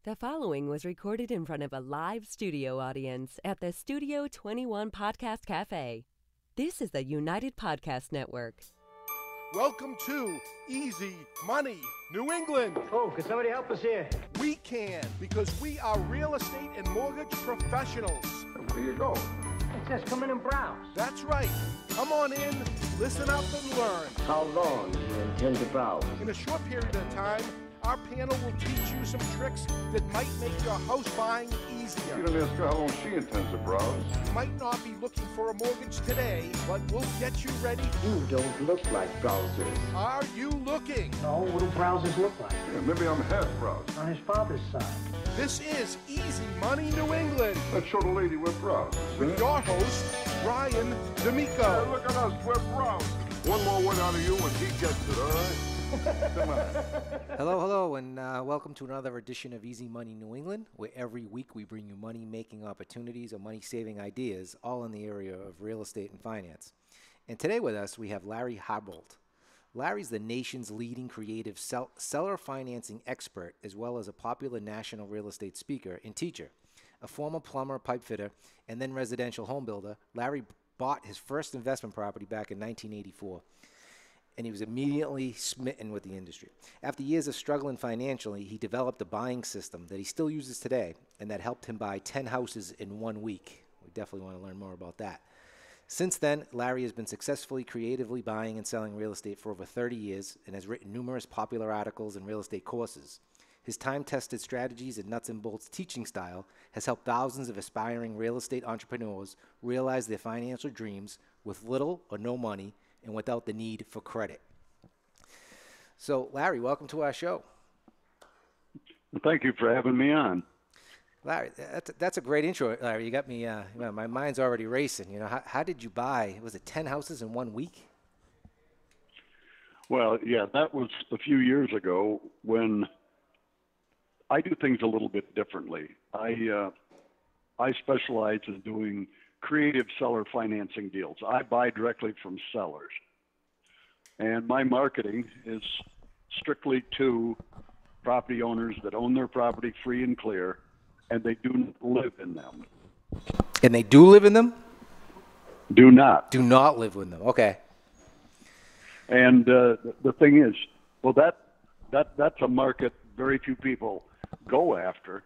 The following was recorded in front of a live studio audience at the Studio 21 Podcast Cafe. This is the United Podcast Network. Welcome to Easy Money New England. Oh, can somebody help us here? We can, because we are real estate and mortgage professionals. Where you go? It says come in and browse. That's right. Come on in, listen up and learn. How long do you intend to browse? In a short period of time, our panel will teach you some tricks that might make your house buying easier. You don't ask her how long she intends to browse. You might not be looking for a mortgage today, but we'll get you ready. You don't look like browsers. Are you looking? No, what do browsers look like? Yeah, maybe I'm half browse. On his father's side. This is Easy Money New England Let's show the lady we're browse. with your host, Brian D'Amico. Hey, look at us, we're browse. One more word out of you and he gets it, all right? Come on. Hello, and welcome to another edition of Easy Money New England, where every week we bring you money-making opportunities or money-saving ideas, all in the area of real estate and finance. And today with us, we have Larry Harbolt. Larry's the nation's leading creative seller financing expert, as well as a popular national real estate speaker and teacher. A former plumber, pipe fitter, and then residential home builder, Larry bought his first investment property back in 1984. And he was immediately smitten with the industry. After years of struggling financially, he developed a buying system that he still uses today and that helped him buy 10 houses in 1 week. We definitely want to learn more about that. Since then, Larry has been successfully creatively buying and selling real estate for over 30 years and has written numerous popular articles and real estate courses. His time-tested strategies and nuts and bolts teaching style has helped thousands of aspiring real estate entrepreneurs realize their financial dreams with little or no money and without the need for credit. So, Larry, welcome to our show. Thank you for having me on. Larry, that's a great intro, Larry. You got me, my mind's already racing. You know, how did you buy, was it 10 houses in 1 week? Well, yeah, that was a few years ago when I do things a little bit differently. I specialize in doing creative seller financing deals. I buy directly from sellers. And my marketing is strictly to property owners that own their property free and clear, and they do not live in them. And they do live in them? Do not. Do not live in them. Okay. And the thing is, well, that's a market very few people go after,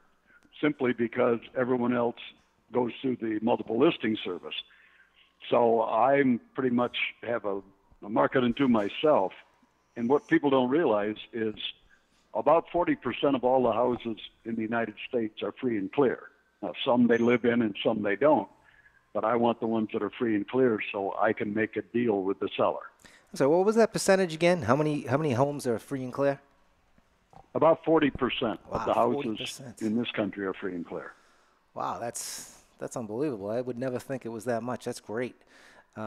simply because everyone else goes through the multiple listing service. So I'm pretty much have a market unto myself. And what people don't realize is about 40% of all the houses in the United States are free and clear. Now, some they live in and some they don't. But I want the ones that are free and clear so I can make a deal with the seller. So what was that percentage again? How many homes are free and clear? About 40% of the houses 40%. in this country are free and clear. Wow, that's unbelievable. I would never think it was that much. That's great.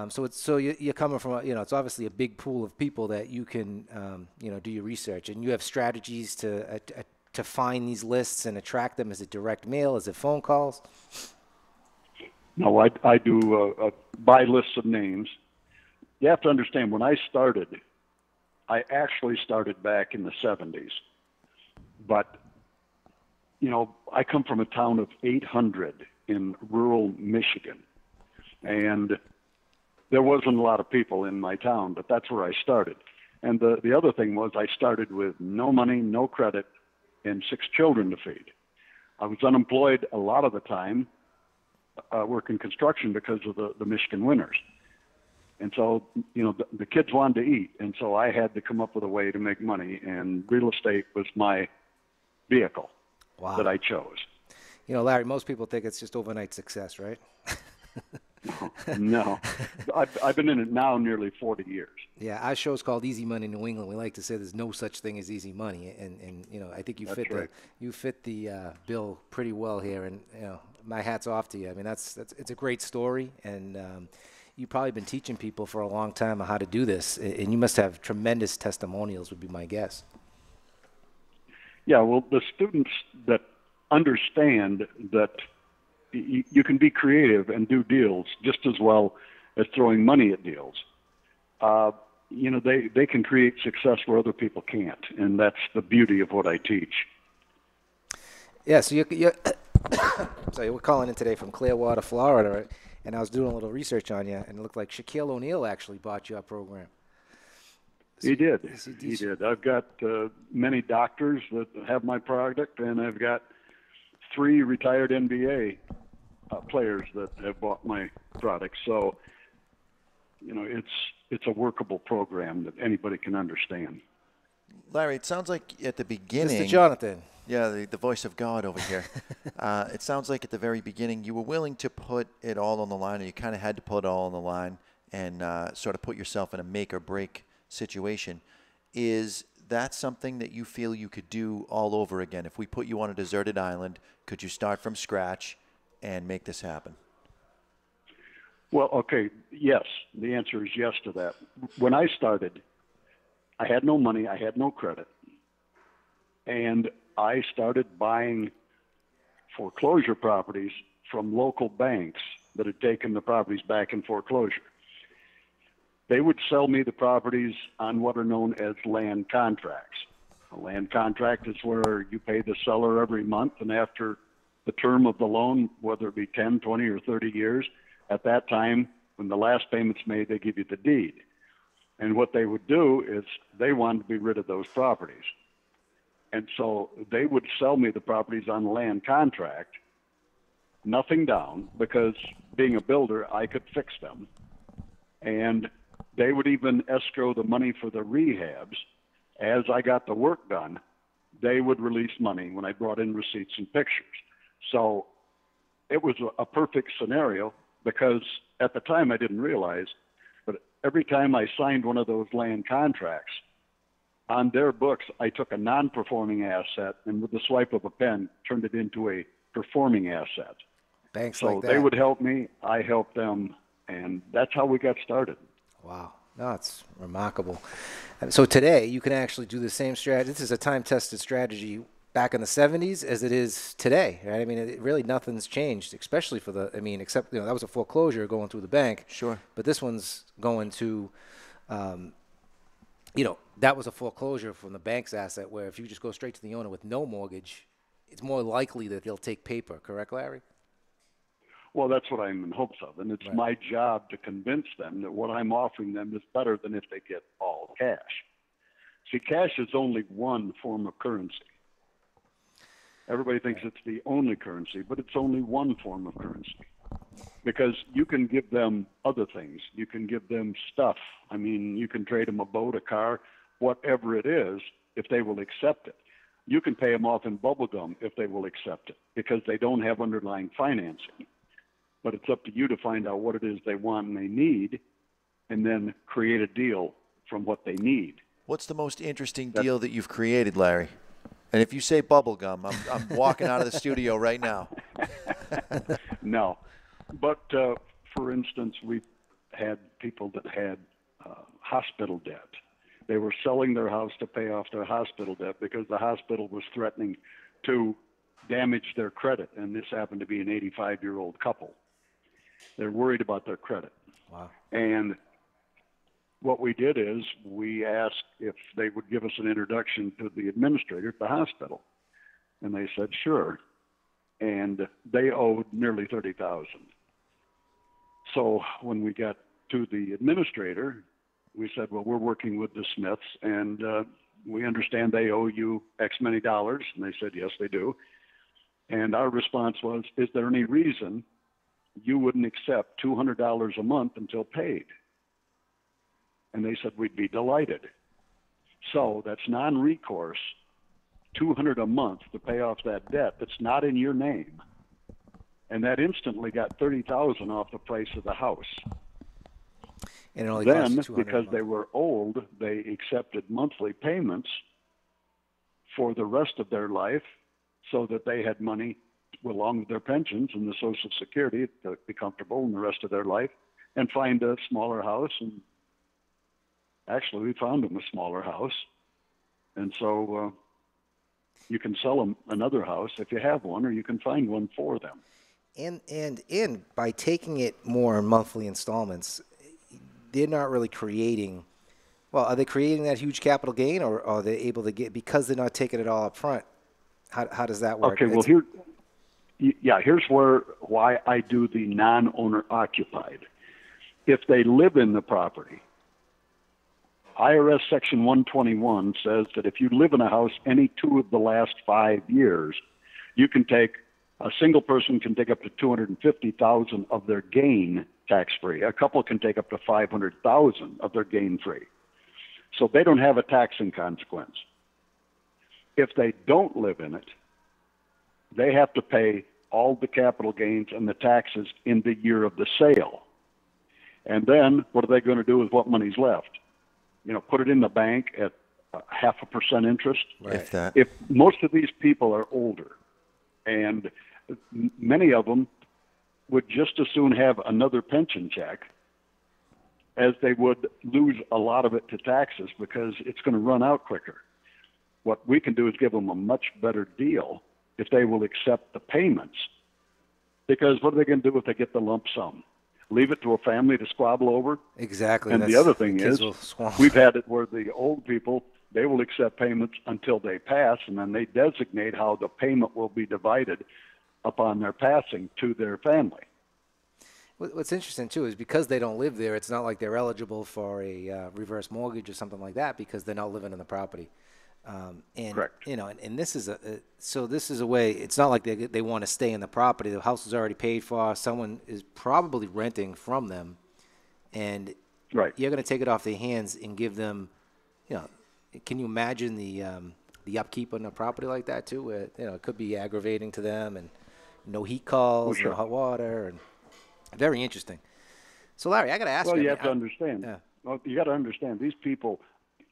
So you're coming from it's obviously a big pool of people that you can do your research, and you have strategies to find these lists and attract them. Is it direct mail? Is it phone calls? No, I do buy lists of names. You have to understand, when I started, I actually started back in the 70s. But, I come from a town of 800 in rural Michigan. And there wasn't a lot of people in my town, but that's where I started. And the other thing was I started with no money, no credit, and 6 children to feed. I was unemployed a lot of the time, working construction because of the Michigan winters. And so, the kids wanted to eat, and so I had to come up with a way to make money, and real estate was my vehicle that I chose. Larry, most people think it's just overnight success, right? No. I've been in it now nearly 40 years. Yeah, our show's called Easy Money New England. We like to say there's no such thing as easy money, and I think you fit the bill pretty well here, and my hat's off to you. I mean, it's a great story, and you've probably been teaching people for a long time how to do this, and you must have tremendous testimonials, would be my guess. Yeah, well, the students that understand that you can be creative and do deals just as well as throwing money at deals. They can create success where other people can't, and that's the beauty of what I teach. Yeah, so you're so we're calling in today from Clearwater, Florida, right? And I was doing a little research on you, and it looked like Shaquille O'Neal actually bought your program. He did. He did. I've got many doctors that have my product, and I've got 3 retired NBA players that have bought my product. So, you know, it's a workable program that anybody can understand. Larry, it sounds like at the beginning, Mr. Jonathan. Yeah, the voice of God over here. It sounds like at the very beginning you were willing to put it all on the line, or you kind of had to put it all on the line and sort of put yourself in a make or break situation. Is that something that you feel you could do all over again? If we put you on a deserted island, could you start from scratch and make this happen? Well, okay, yes. The answer is yes to that. When I started, I had no money, I had no credit, and I started buying foreclosure properties from local banks that had taken the properties back in foreclosure. They would sell me the properties on what are known as land contracts. A land contract is where you pay the seller every month, and after the term of the loan, whether it be 10, 20, or 30 years, at that time, when the last payment's made, they give you the deed. And what they would do is they wanted to be rid of those properties. And so they would sell me the properties on the land contract, nothing down, because being a builder, I could fix them. And they would even escrow the money for the rehabs. As I got the work done, they would release money when I brought in receipts and pictures. So it was a perfect scenario, because at the time I didn't realize, but every time I signed one of those land contracts, on their books, I took a non-performing asset and with the swipe of a pen, turned it into a performing asset. Banks so like that. They would help me, I helped them, and that's how we got started. Wow. No, it's remarkable. And so today, you can actually do the same strategy. This is a time-tested strategy back in the 70s as it is today, right? I mean, really nothing's changed, especially for the, I mean, except, that was a foreclosure going through the bank. Sure. But this one's going to, that was a foreclosure from the bank's asset, where if you just go straight to the owner with no mortgage, it's more likely that they'll take paper. Correct, Larry? Well, that's what I'm in hopes of, and it's my job to convince them that what I'm offering them is better than if they get all cash. See, cash is only one form of currency. Everybody thinks it's the only currency, but it's only one form of currency, because you can give them other things. You can give them stuff. I mean, you can trade them a boat, a car, whatever it is, if they will accept it. You can pay them off in bubble gum if they will accept it, because they don't have underlying financing. But it's up to you to find out what it is they want and they need, and then create a deal from what they need. What's the most interesting deal that you've created, Larry? And if you say bubblegum, I'm walking out of the studio right now. No. But, for instance, we've had people that had hospital debt. They were selling their house to pay off their hospital debt because the hospital was threatening to damage their credit, and this happened to be an 85-year-old couple. They're worried about their credit. Wow. And what we did is we asked if they would give us an introduction to the administrator at the hospital. And they said, sure. And they owed nearly $30,000. So when we got to the administrator, we said, well, we're working with the Smiths, and we understand they owe you X many dollars. And they said, yes, they do. And our response was, is there any reason you wouldn't accept $200 a month until paid? And they said, we'd be delighted. So that's non-recourse, $200 a month to pay off that debt that's not in your name. And that instantly got $30,000 off the price of the house. And it only then, costs $200 because a they month. were old, they accepted monthly payments for the rest of their life, so that they had money along with their pensions and the Social Security to be comfortable in the rest of their life and find a smaller house. And actually, we found them a smaller house. And so you can sell them another house if you have one, or you can find one for them. And by taking it more in monthly installments, they're not really creating, well, are they creating that huge capital gain, or are they able to get, because they're not taking it all up front, How does that work? Okay, well, here's why I do the non-owner occupied. If they live in the property, IRS Section 121 says that if you live in a house any 2 of the last 5 years, a single person can take up to $250,000 of their gain tax-free. A couple can take up to $500,000 of their gain free. So they don't have a taxing consequence. If they don't live in it, they have to pay all the capital gains and the taxes in the year of the sale. And then what are they going to do with what money's left? Put it in the bank at 0.5% interest. Right. If that. If most of these people are older, and many of them would just as soon have another pension check as they would lose a lot of it to taxes because it's going to run out quicker. What we can do is give them a much better deal if they will accept the payments. Because what are they going to do if they get the lump sum? Leave it to a family to squabble over? Exactly. And the other thing is, we've had it where the old people, they will accept payments until they pass, and then they designate how the payment will be divided upon their passing to their family. What's interesting, too, is because they don't live there, it's not like they're eligible for a reverse mortgage or something like that because they're not living in the property. Correct. And this is a way. It's not like they want to stay in the property. The house is already paid for. Someone is probably renting from them, and right. You're going to take it off their hands and give them. Can you imagine the upkeep on a property like that too? Where it could be aggravating to them, and no heat calls, sure. No hot water, and very interesting. So Larry, I got to ask you. Well, you have to understand. Yeah. Well, you got to understand these people.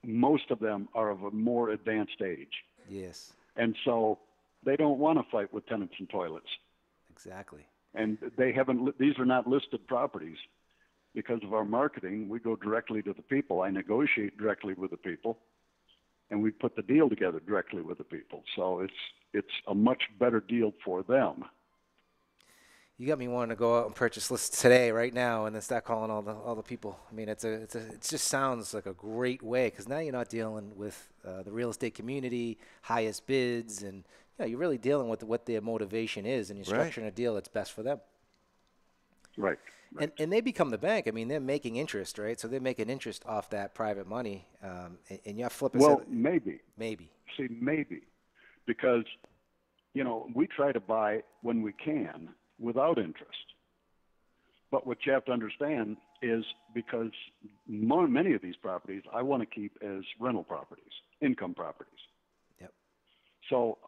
Most of them are of a more advanced age. Yes. And so they don't want to fight with tenants and toilets. Exactly. And these are not listed properties. Because of our marketing, we go directly to the people. I negotiate directly with the people, and we put the deal together directly with the people. So it's a much better deal for them. You got me wanting to go out and purchase lists today, right now, and then start calling all the people. I mean, it just sounds like a great way because now you're not dealing with the real estate community, highest bids, and you're really dealing with what their motivation is, and you're structuring a deal that's best for them. Right. And they become the bank. I mean, they're making interest, right? So they're making interest off that private money, and you're flipping. Well, maybe. See, maybe, because we try to buy when we can. Without interest. But what you have to understand is because many of these properties I want to keep as rental properties, income properties. Yep. So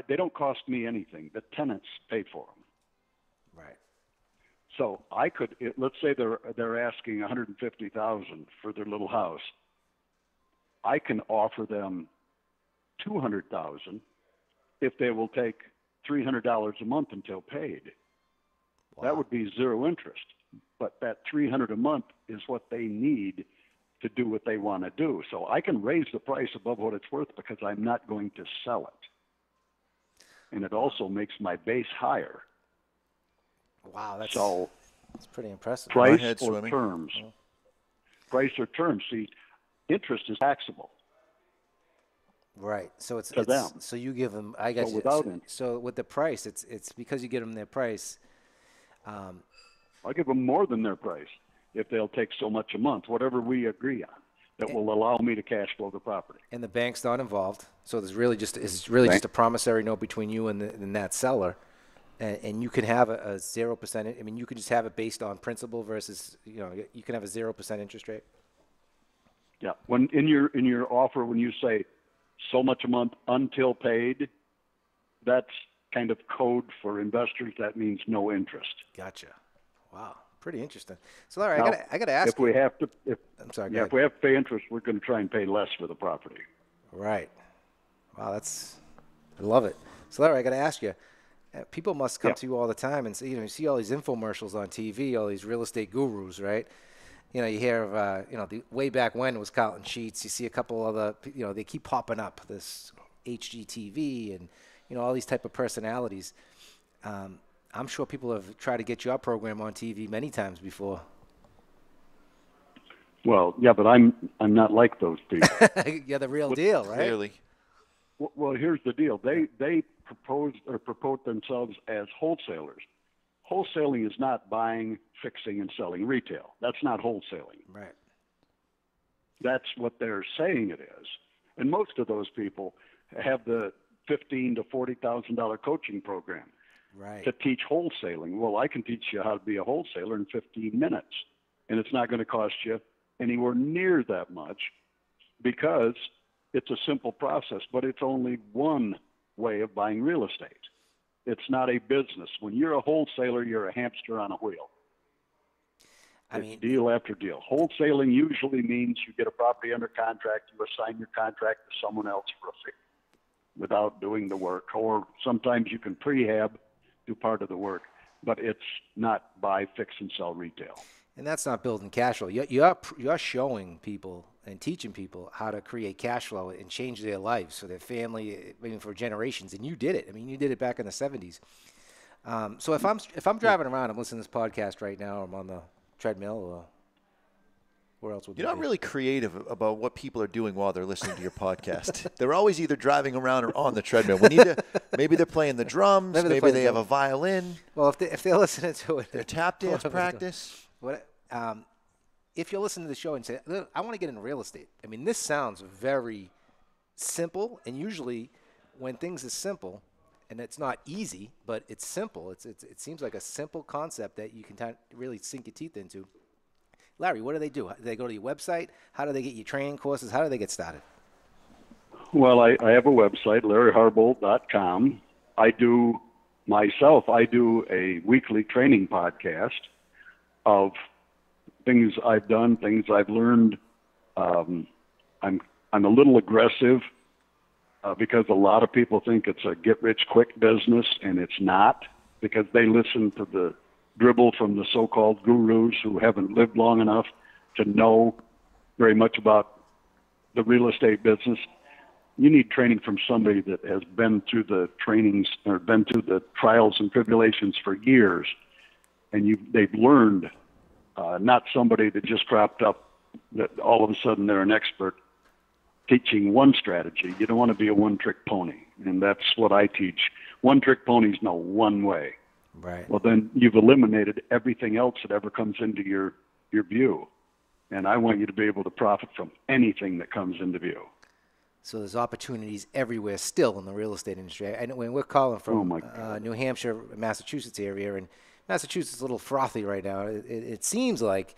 they don't cost me anything. The tenants pay for them. Right. So I could, let's say they're asking $150,000 for their little house. I can offer them $200,000 if they will take $300 a month until paid. Wow. That would be zero interest, but that $300 a month is what they need to do what they want to do. So I can raise the price above what it's worth because I'm not going to sell it, and it also makes my base higher. Wow, that's pretty impressive. Price or terms? Oh. Price or terms? See, interest is taxable. Right. So it's them. So you give them. I got so you. Without so with the price, it's because you give them their price. I'll give them more than their price if they'll take so much a month, whatever we agree on, that will allow me to cash flow the property. And the bank's not involved, so there's really just just a promissory note between you and that seller, and you can have a 0%. I mean, you can just have it based on principal versus you can have a 0% interest rate. Yeah. When in your offer, when you say so much a month until paid, that's kind of code for investors. That means no interest. Gotcha. Wow, pretty interesting. So, Larry, I got to ask. If we have to, I'm sorry. Yeah, if we have to pay interest, we're going to try and pay less for the property. Right. Wow, I love it. So, Larry, I got to ask you. People must come to you all the time and say, you see all these infomercials on TV, all these real estate gurus, right? You hear of, the way back when it was Carlton Sheets. You see a couple other, they keep popping up, this HGTV and, all these type of personalities. I'm sure people have tried to get your program on TV many times before. Well, yeah, but I'm not like those people. You're the real deal, right? Clearly. Well, here's the deal. They purport themselves as wholesalers. Wholesaling is not buying, fixing, and selling retail. That's not wholesaling. Right. That's what they're saying it is. And most of those people have the $15,000 to $40,000 coaching program Right. to teach wholesaling. Well, I can teach you how to be a wholesaler in 15 minutes, and it's not going to cost you anywhere near that much because it's a simple process, but it's only one way of buying real estate. It's not a business. When you're a wholesaler, you're a hamster on a wheel. It's deal after deal. Wholesaling usually means you get a property under contract, you assign your contract to someone else for a fee without doing the work, or sometimes you can prehab, do part of the work, but it's not buy, fix, and sell retail. And that's not building cash flow. You're showing people and teaching people how to create cash flow and change their lives for their family, maybe for generations. And you did it. I mean, you did it back in the 70s. So if I'm driving around, I'm listening to this podcast right now, I'm on the treadmill, or where else would You're not really creative about what people are doing while they're listening to your podcast. They're always either driving around or on the treadmill. We need to, maybe they're playing the drums. Maybe they have a violin. Well, if they're listening to it, their tap dance practice. If you're listening to the show and say, I want to get into real estate. I mean, this sounds very simple, and usually when things are simple, and it's not easy, but it's simple. It seems like a simple concept that you can really sink your teeth into. Larry, what do? Do they go to your website? How do they get your training courses? How do they get started? Well, I have a website, LarryHarbolt.com. I do a weekly training podcast of things I've done, things I've learned. I'm a little aggressive because a lot of people think it's a get-rich-quick business, and it's not, because they listen to the dribble from the so-called gurus who haven't lived long enough to know very much about the real estate business. You need training from somebody that has been through the trainings or been through the trials and tribulations for years, and they've learned, not somebody that just cropped up that all of a sudden they're an expert teaching one strategy. You don't want to be a one-trick pony, and that's what I teach. One-trick ponies know one way. Right. Well, then you've eliminated everything else that ever comes into your view. And I want you to be able to profit from anything that comes into view. So there's opportunities everywhere still in the real estate industry. And when we're calling from New Hampshire, Massachusetts area, and Massachusetts is a little frothy right now. It seems like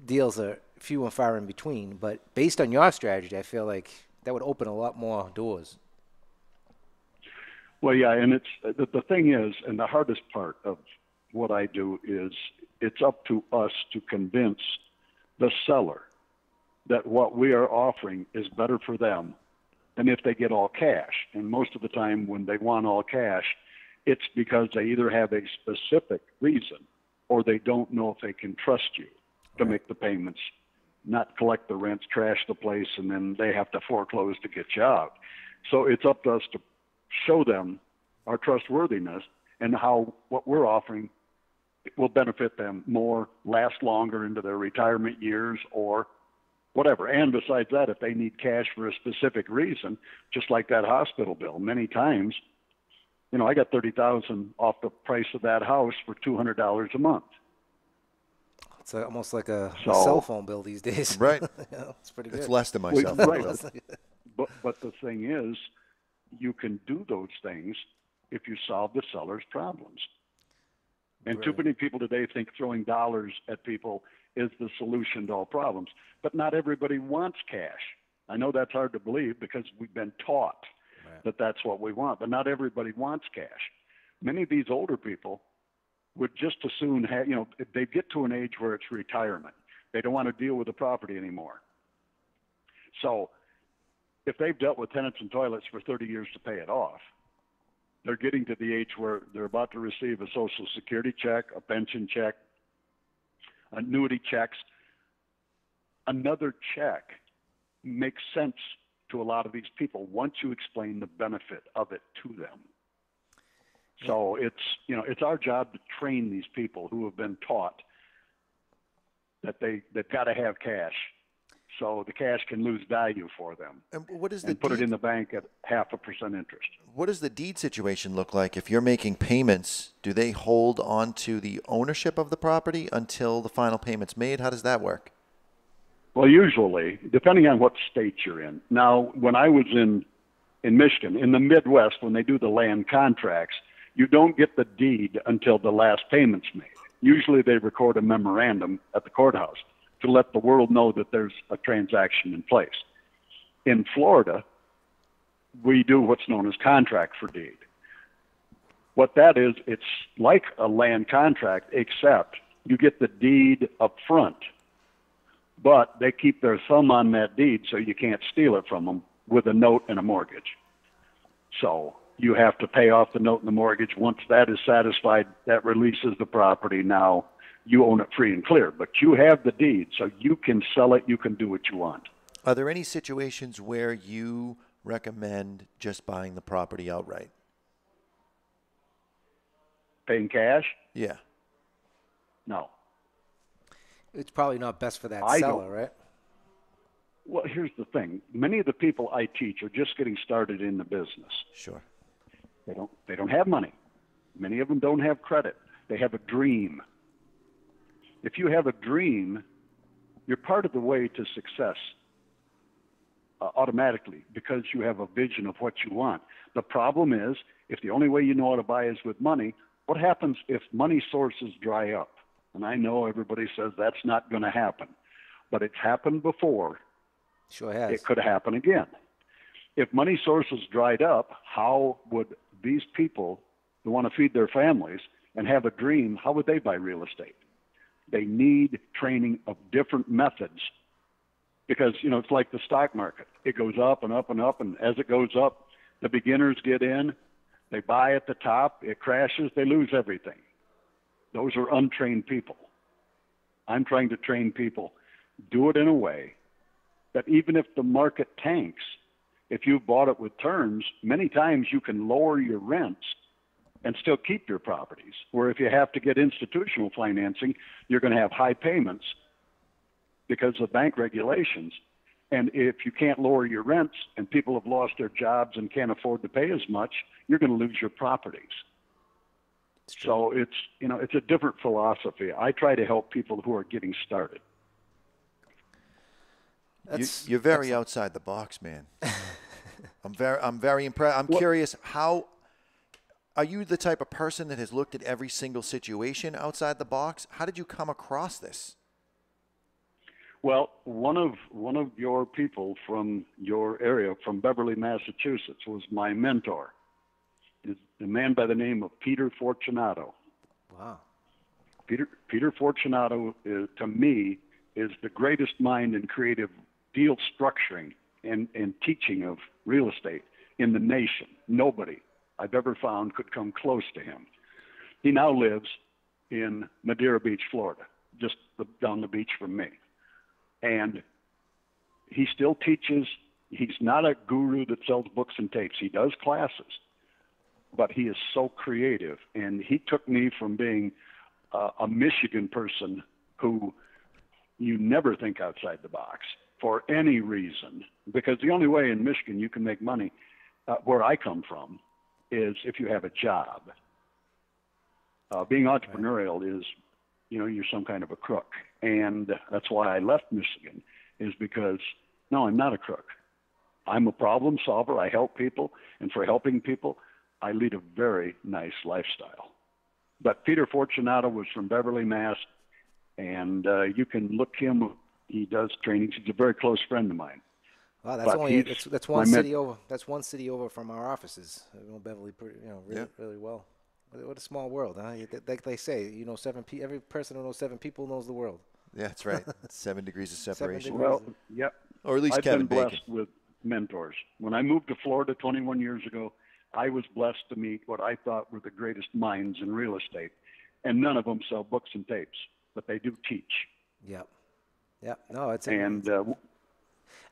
deals are few and far in between. But based on your strategy, I feel like that would open a lot more doors. Well, yeah, and the thing is, and the hardest part of what I do is it's up to us to convince the seller that what we are offering is better for them than if they get all cash. And most of the time when they want all cash, it's because they either have a specific reason or they don't know if they can trust you to make the payments, not collect the rents, trash the place, and then they have to foreclose to get you out. So it's up to us to show them our trustworthiness and how what we're offering will benefit them more, last longer into their retirement years or whatever. And besides that, if they need cash for a specific reason, just like that hospital bill, many times, I got $30,000 off the price of that house for $200 a month. It's almost like a cell phone bill these days. Right. It's pretty good. It's less than my cell phone bill. But the thing is, you can do those things if you solve the seller's problems. And too many people today think throwing dollars at people is the solution to all problems. But not everybody wants cash. I know that's hard to believe because we've been taught that that's what we want. But not everybody wants cash. Many of these older people would just as soon have, if they get to an age where it's retirement, they don't want to deal with the property anymore. So if they've dealt with tenants and toilets for 30 years to pay it off, they're getting to the age where they're about to receive a Social Security check, a pension check, annuity checks. Another check makes sense to a lot of these people once you explain the benefit of it to them. So it's our job to train these people who have been taught that they've got to have cash So the cash can lose value for them. And what is the and put it deed- in the bank at 0.5% interest. What does the deed situation look like? If you're making payments, do they hold on to the ownership of the property until the final payment's made? How does that work? Well, usually, depending on what state you're in. Now, when I was in Michigan, in the Midwest, when they do the land contracts, you don't get the deed until the last payment's made. Usually they record a memorandum at the courthouse to let the world know that there's a transaction in place. In Florida, we do what's known as contract for deed. What that is, it's like a land contract, except you get the deed up front, but they keep their thumb on that deed so you can't steal it from them with a note and a mortgage. So you have to pay off the note and the mortgage. Once that is satisfied, that releases the property. Now you own it free and clear, but you have the deed, so you can sell it, you can do what you want. Are there any situations where you recommend just buying the property outright? Paying cash? Yeah. No. It's probably not best for that I seller, don't. right? Well, here's the thing. Many of the people I teach are just getting started in the business. Sure. They don't have money. Many of them don't have credit. They have a dream. If you have a dream, you're part of the way to success automatically because you have a vision of what you want. The problem is, if the only way you know how to buy is with money, what happens if money sources dry up? And I know everybody says that's not going to happen, but it's happened before. Sure has. It could happen again. If money sources dried up, how would these people who want to feed their families and have a dream, how would they buy real estate? They need training of different methods because, it's like the stock market. It goes up and up and up, and as it goes up, the beginners get in, they buy at the top, it crashes, they lose everything. Those are untrained people. I'm trying to train people. Do it in a way that even if the market tanks, if you bought it with terms, many times you can lower your rents and still keep your properties. Where if you have to get institutional financing, you're going to have high payments because of bank regulations. And if you can't lower your rents and people have lost their jobs and can't afford to pay as much, you're going to lose your properties. So it's a different philosophy. I try to help people who are getting started. You're very outside the box, man. I'm very impressed. I'm curious, how are you the type of person that has looked at every single situation outside the box? How did you come across this? Well, one of your people from your area, from Beverly, Massachusetts, was my mentor. Is a man by the name of Peter Fortunato. Wow. Peter Fortunato, to me, is the greatest mind in creative deal structuring and teaching of real estate in the nation. Nobody I've ever found could come close to him. He now lives in Madeira Beach, Florida, just down the beach from me. And he still teaches. He's not a guru that sells books and tapes. He does classes, but he is so creative. And he took me from being a Michigan person who you never think outside the box for any reason, because the only way in Michigan you can make money where I come from is if you have a job. Being entrepreneurial is, you're some kind of a crook. And that's why I left Michigan, is because, no, I'm not a crook. I'm a problem solver. I help people. And for helping people, I lead a very nice lifestyle. But Peter Fortunato was from Beverly, Mass. And you can look him. He does trainings. He's a very close friend of mine. Wow, that's one city over. That's one city over from our offices. I know Beverly, really well. What a small world, huh? Like they say, every person who knows 7 people knows the world. Yeah, that's right. 7 degrees of separation. Well, yep. Or at least I've Kevin been blessed Bacon. with mentors. When I moved to Florida 21 years ago, I was blessed to meet what I thought were the greatest minds in real estate. And none of them sell books and tapes, but they do teach. Yep. No, it's And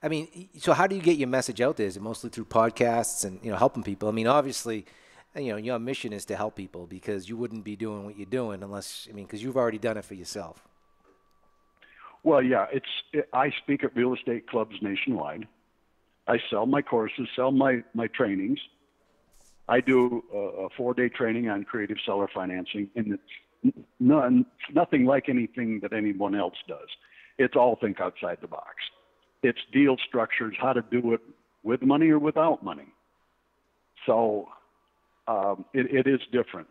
I mean, so how do you get your message out there? Is it mostly through podcasts and helping people? I mean, obviously, your mission is to help people, because you wouldn't be doing what you're doing unless because you've already done it for yourself. Well, yeah, I speak at real estate clubs nationwide. I sell my courses, sell my trainings. I do a 4-day training on creative seller financing, and it's nothing like anything that anyone else does. It's all think outside the box. It's deal structures, how to do it with money or without money. So it is different.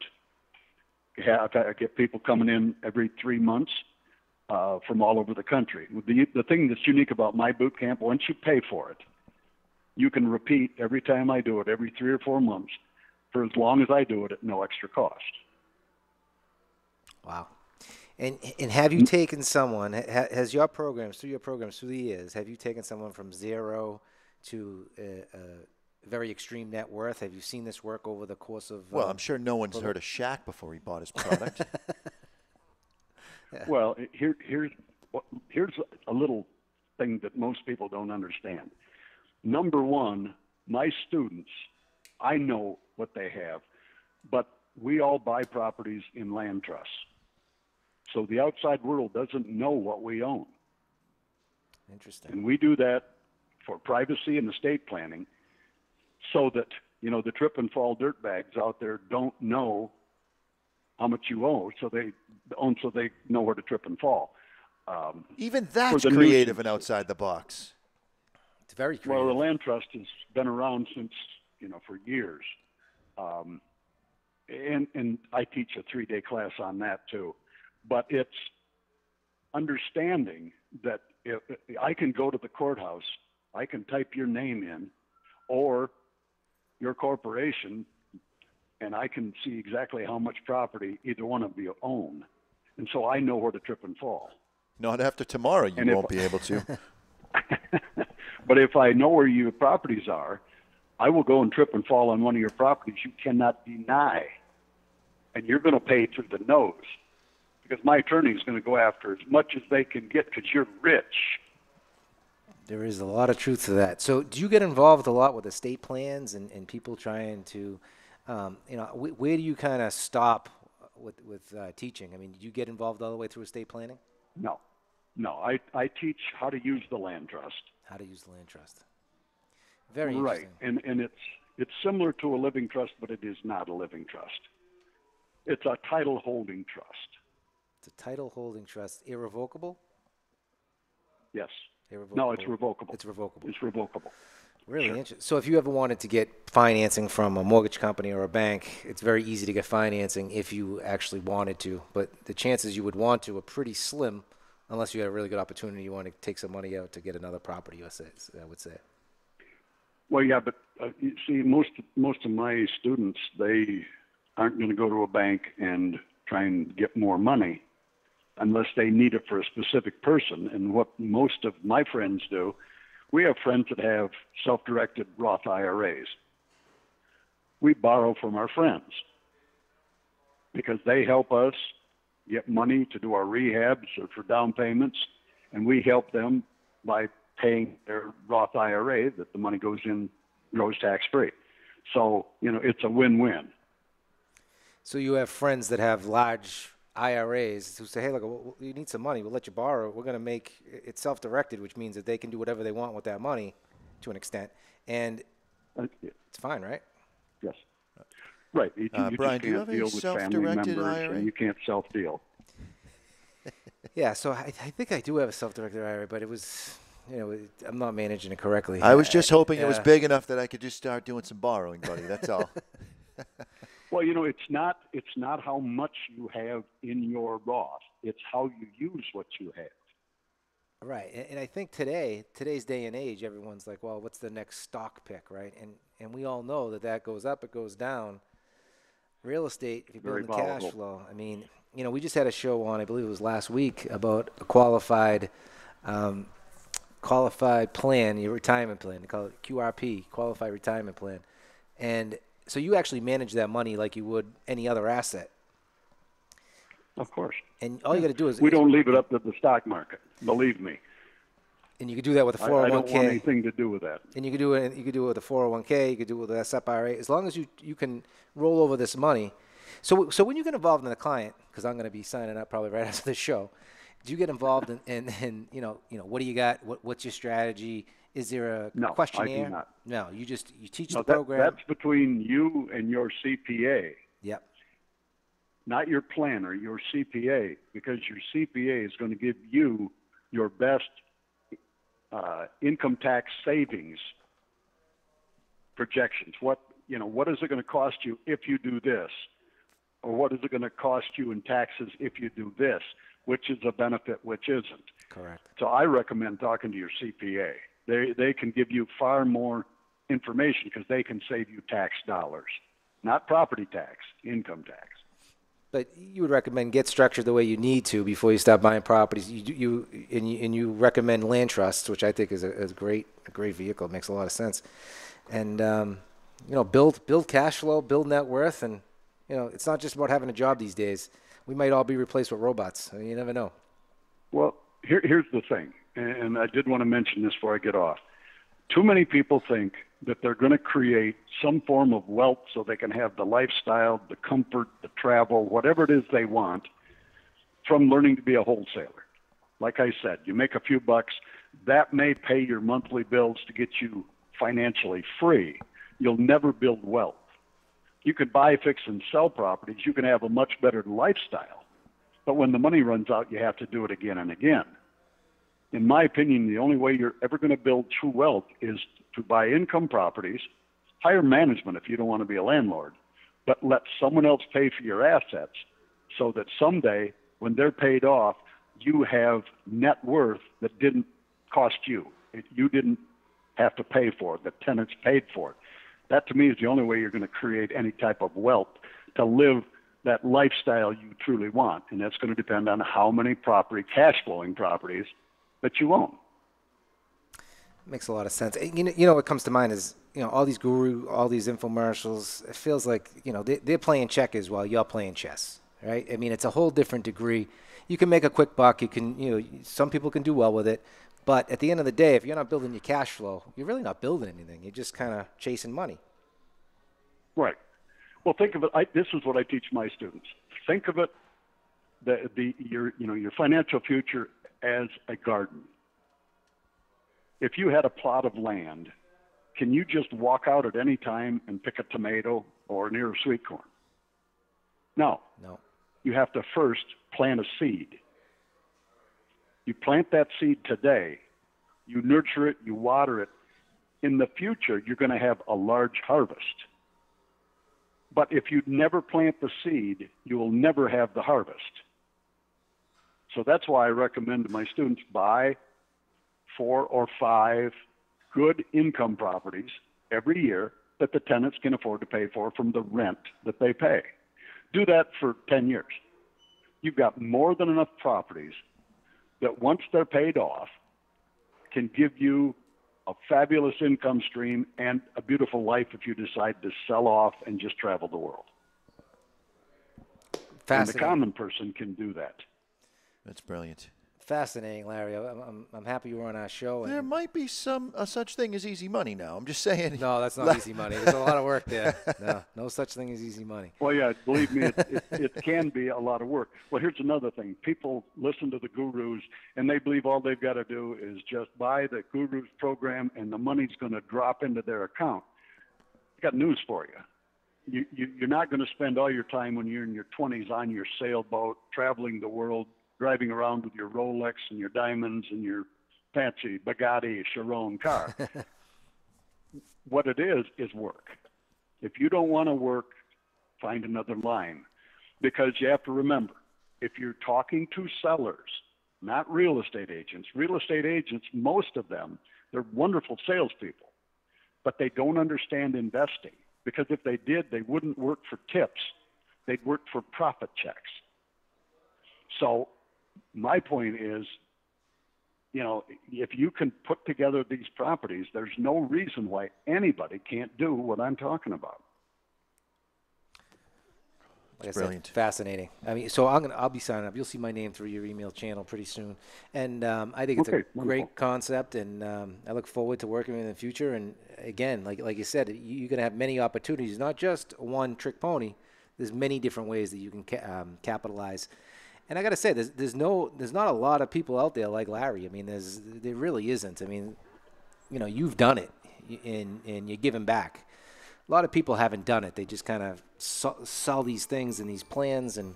I get people coming in every 3 months from all over the country. The thing that's unique about my boot camp, once you pay for it, you can repeat every time I do it, every 3 or 4 months, for as long as I do it at no extra cost. Wow. And have you taken someone, has your programs, through the years, have you taken someone from zero to a very extreme net worth? Have you seen this work over the course of... Well, I'm sure no one's heard of Shaq before he bought his product. Well, here's a little thing that most people don't understand. Number one, my students, I know what they have, but we all buy properties in land trusts. So the outside world doesn't know what we own. Interesting. And we do that for privacy and estate planning so that, the trip and fall dirtbags out there don't know how much you owe, so they know where to trip and fall. Even that's creative and outside the box. It's very creative. Well, the land trust has been around since, for years. And I teach a 3-day class on that too. But it's understanding that if I can go to the courthouse, I can type your name in or your corporation, and I can see exactly how much property either one of you own. And so I know where to trip and fall. Not after tomorrow, you won't be able to. But if I know where your properties are, I will go and trip and fall on one of your properties you cannot deny. And you're going to pay through the nose. Because my attorney is going to go after as much as they can get because you're rich. There is a lot of truth to that. So do you get involved a lot with estate plans and people trying to, where do you kind of stop with teaching? I mean, do you get involved all the way through estate planning? No. I teach how to use the land trust. How to use the land trust. Very interesting. Right, and it's similar to a living trust, but it is not a living trust. It's a title holding trust. It's a title holding trust. Irrevocable? Yes. Irrevocable. No, it's revocable. It's revocable. It's revocable. Really interesting. So if you ever wanted to get financing from a mortgage company or a bank, it's very easy to get financing if you actually wanted to. But the chances you would want to are pretty slim unless you had a really good opportunity. You want to take some money out to get another property, I would say. Well, yeah, but you see, most of my students, they aren't going to go to a bank and try and get more money unless they need it for a specific person. And what most of my friends do, we have friends that have self-directed Roth IRAs. We borrow from our friends because they help us get money to do our rehabs or for down payments, and we help them by paying their Roth IRA that the money goes tax-free. So, it's a win-win. So you have friends that have large IRAs who say, hey, look, you need some money, we'll let you borrow. We're going to make it self-directed, which means that they can do whatever they want with that money to an extent. And it's fine, right? Yes. Right. You Brian, just do you can't have a deal with family self-directed members, IRA? and you can't self-deal. Yeah, so I think I do have a self-directed IRA, but it was, I'm not managing it correctly. I was just hoping it was big enough that I could just start doing some borrowing, buddy. That's all. Well, it's not how much you have in your Roth. It's how you use what you have. Right, and I think today's day and age, everyone's like, well, what's the next stock pick, right? And we all know that goes up, it goes down. Real estate, if you're building cash flow, I mean, we just had a show on, I believe it was last week, about a qualified plan, your retirement plan. They call it QRP, Qualified Retirement Plan. And so you actually manage that money like you would any other asset. Of course. And all you got to do is... We don't leave it up to the stock market, believe me. And you could do that with a 401k. I don't want anything to do with that. And you could do it with a 401k, you could do it with a SEP IRA, as long as you can roll over this money. So when you get involved in the client, because I'm going to be signing up probably right after this show, Do you get involved in what do you got? What's your strategy? Is there a No, questionnaire? I do not. No, you teach No, the program. that's between you and your CPA, Yep. not your planner, your CPA, because your CPA is going to give you your best income tax savings projections. What is it going to cost you if you do this? Or what is it going to cost you in taxes if you do this? Which is a benefit, which isn't. Correct. So I recommend talking to your CPA. They can give you far more information because they can save you tax dollars, not property tax, income tax. But you would recommend get structured the way you need to before you start buying properties. You recommend land trusts, which I think is a great vehicle. It makes a lot of sense. And build cash flow, build net worth, and it's not just about having a job these days. We might all be replaced with robots. You never know. Well, here's the thing, and I did want to mention this before I get off. Too many people think that they're going to create some form of wealth so they can have the lifestyle, the comfort, the travel, whatever it is they want from learning to be a wholesaler. Like I said, you make a few bucks. That may pay your monthly bills to get you financially free. You'll never build wealth. You could buy, fix, and sell properties. You can have a much better lifestyle. But when the money runs out, you have to do it again and again. In my opinion, the only way you're ever going to build true wealth is to buy income properties, hire management if you don't want to be a landlord, but let someone else pay for your assets so that someday when they're paid off, you have net worth that didn't cost you. You didn't have to pay for it. The tenants paid for it. That, to me, is the only way you're going to create any type of wealth to live that lifestyle you truly want. And that's going to depend on how many cash-flowing properties that you own. Makes a lot of sense. What comes to mind is, all these all these infomercials, it feels like, they're playing checkers while you're playing chess, right? I mean, it's a whole different degree. You can make a quick buck. You can, some people can do well with it. But at the end of the day, if you're not building your cash flow, you're really not building anything. You're just kind of chasing money. Right. Well, think of it. This is what I teach my students. Think of it, your financial future as a garden. If you had a plot of land, can you just walk out at any time and pick a tomato or near a sweet corn? No. You have to first plant a seed. You plant that seed today, you nurture it, you water it. In the future, you're going to have a large harvest. But if you never plant the seed, you will never have the harvest. So that's why I recommend to my students buy 4 or 5 good income properties every year that the tenants can afford to pay for from the rent that they pay. Do that for 10 years. You've got more than enough properties that once they're paid off can give you a fabulous income stream and a beautiful life if you decide to sell off and just travel the world. And the common person can do that. That's brilliant. Fascinating, Larry. I'm happy you were on our show. There might be some such thing as easy money now. I'm just saying. No, that's not easy money. There's a lot of work there. No such thing as easy money. Well, yeah, believe me, it can be a lot of work. Well, here's another thing. People listen to the gurus, and they believe all they've got to do is just buy the guru's program, and the money's going to drop into their account. I got news for you. You're not going to spend all your time when you're in your 20s on your sailboat, traveling the world, driving around with your Rolex and your diamonds and your fancy Bugatti Chiron car. What it is work. If you don't want to work, find another line. Because you have to remember, if you're talking to sellers, not real estate agents, most of them, they're wonderful salespeople, but they don't understand investing. Because if they did, they wouldn't work for tips. They'd work for profit checks. So my point is, if you can put together these properties, there's no reason why anybody can't do what I'm talking about. Like I brilliant. said, fascinating. I mean, so I'll be signing up. You'll see my name through your email channel pretty soon, and I think it's a great concept, and I look forward to working with it in the future. And again, like you said, you're going to have many opportunities, not just one trick pony. There's many different ways that you can capitalize. And I got to say, there's not a lot of people out there like Larry. I mean, there really isn't. I mean, you know, you've done it, and you're giving back. A lot of people haven't done it. They just kind of sell these things and these plans, and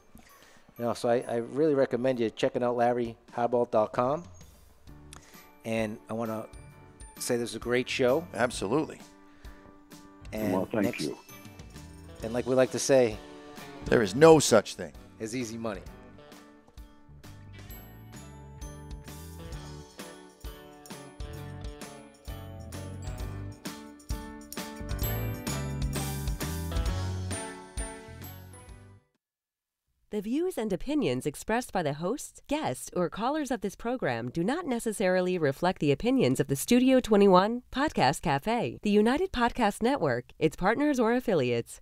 you know. So I really recommend you checking out LarryHardbalt.com. And I want to say this is a great show. Absolutely. And well, thank you. And like we like to say, there is no such thing as easy money. The views and opinions expressed by the hosts, guests, or callers of this program do not necessarily reflect the opinions of the Studio 21 Podcast Cafe, the United Podcast Network, its partners, or affiliates.